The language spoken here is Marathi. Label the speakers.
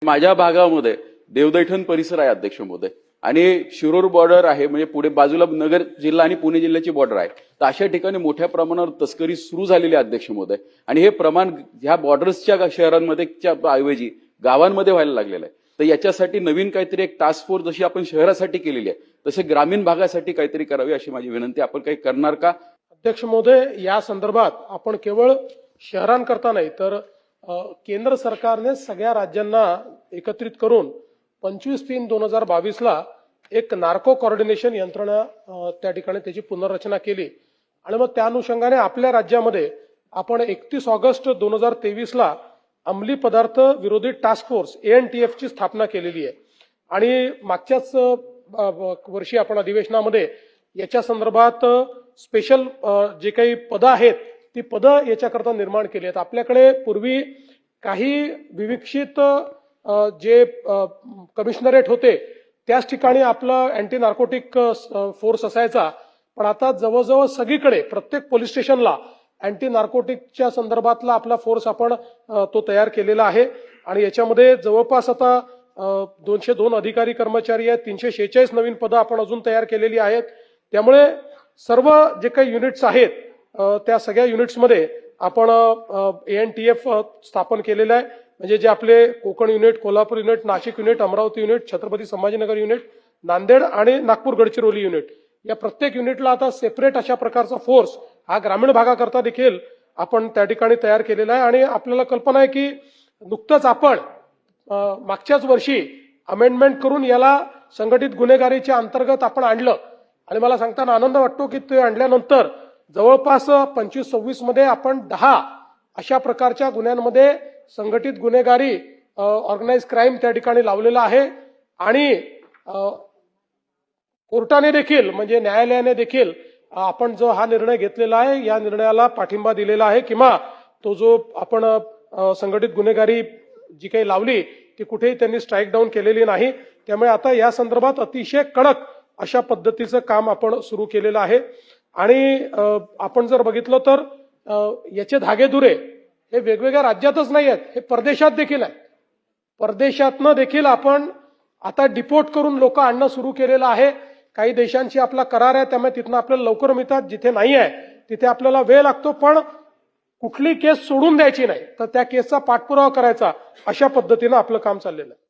Speaker 1: माझ्या भागामध्ये देवदैठण परिसर आहे अध्यक्ष महोदय, आणि शिरूर बॉर्डर आहे, म्हणजे पुढे बाजूला नगर जिल्हा आणि पुणे जिल्ह्याची बॉर्डर आहे. तर अशा ठिकाणी मोठ्या प्रमाणावर तस्करी सुरू झालेली आहे अध्यक्ष महोदय, आणि हे प्रमाण ह्या बॉर्डर्सच्या शहरांमध्ये ऐवजी गावांमध्ये व्हायला लागलेलं आहे. तर याच्यासाठी नवीन काहीतरी एक टास्क फोर्स जशी आपण शहरासाठी केलेली आहे तसे ग्रामीण भागासाठी काहीतरी करावी अशी माझी विनंती. आपण काही करणार का
Speaker 2: अध्यक्ष महोदय? या संदर्भात आपण केवळ शहरांकरता नाही तर केंद्र सरकारने सगळ्या राज्यांना एकत्रित करून 25/3/2022 ला एक नार्को कोऑर्डिनेशन यंत्रणा त्या ठिकाणी त्याची पुनर्रचना केली, आणि मग त्या अनुषंगाने आपल्या राज्यामध्ये आपण 31 ऑगस्ट 2023 ला अंमली पदार्थ विरोधी टास्क फोर्स ANTF ची स्थापना केलेली आहे. आणि मागच्याच वर्षी आपण अधिवेशनामध्ये याच्या संदर्भात स्पेशल जे काही पदं आहेत ती पदं याच्याकरता निर्माण केली आहेत. आपल्याकडे पूर्वी काही विविक्षित जे कमिशनरेट होते त्याच ठिकाणी आपला अँटी नार्कोटिक फोर्स असायचा, पण आता जवळजवळ सगळीकडे प्रत्येक पोलीस स्टेशनला अँटी नार्कोटिकच्या संदर्भातला आपला फोर्स आपण तो तयार केलेला आहे. आणि याच्यामध्ये जवळपास आता 202 अधिकारी कर्मचारी आहेत, 346 नवीन पदं आपण अजून तयार केलेली आहेत. त्यामुळे सर्व जे काही युनिट्स आहेत त्या सगळ्या युनिट्समध्ये आपण ANTF स्थापन केलेलं आहे. म्हणजे जे आपले Konkan unit, Kolhapur unit, Nashik unit, Amravati unit, Chhatrapati Sambhajinagar unit, Nanded आणि नागपूर गडचिरोली युनिट, या प्रत्येक युनिटला आता सेपरेट अशा प्रकारचा फोर्स हा ग्रामीण भागाकरता देखील आपण त्या ठिकाणी तयार केलेला आहे. आणि आपल्याला कल्पना आहे की नुकतंच आपण मागच्याच वर्षी अमेंडमेंट करून याला संघटित गुन्हेगारीच्या अंतर्गत आपण आणलं, आणि मला सांगताना आनंद वाटतो की ते आणल्यानंतर जवळपास 25-26 मध्ये आपण 10 अशा प्रकारच्या गुन्ह्यांमध्ये संघटित गुन्हेगारी ऑर्गनाइज क्राईम त्या ठिकाणी लावलेला आहे. आणि कोर्टाने देखील म्हणजे न्यायालयाने देखील आपण जो हा निर्णय घेतलेला आहे या निर्णयाला पाठिंबा दिलेला आहे, किंवा तो जो आपण संघटित गुन्हेगारी जी काही लावली ती कुठेही त्यांनी स्ट्राईक डाऊन केलेली नाही. त्यामुळे आता या संदर्भात अतिशय कडक अशा पद्धतीचं काम आपण सुरू केलेलं आहे. आणि आपण जर बघितलं तर याचे धागेदुरे हे वेगवेगळ्या राज्यातच नाही आहेत, हे परदेशात देखील आहेत. परदेशातनं देखील आपण आता डिपोर्ट करून लोक आणणं सुरू केलेलं आहे. काही देशांशी आपला करार आहे, त्यामुळे तिथनं आपल्याला लवकर मिळतात. जिथे नाही आहे तिथे आपल्याला वेळ लागतो, पण कुठली केस सोडून द्यायची नाही, तर त्या केसचा पाठपुरावा करायचा, अशा पद्धतीनं आपलं काम चाललेलं आहे.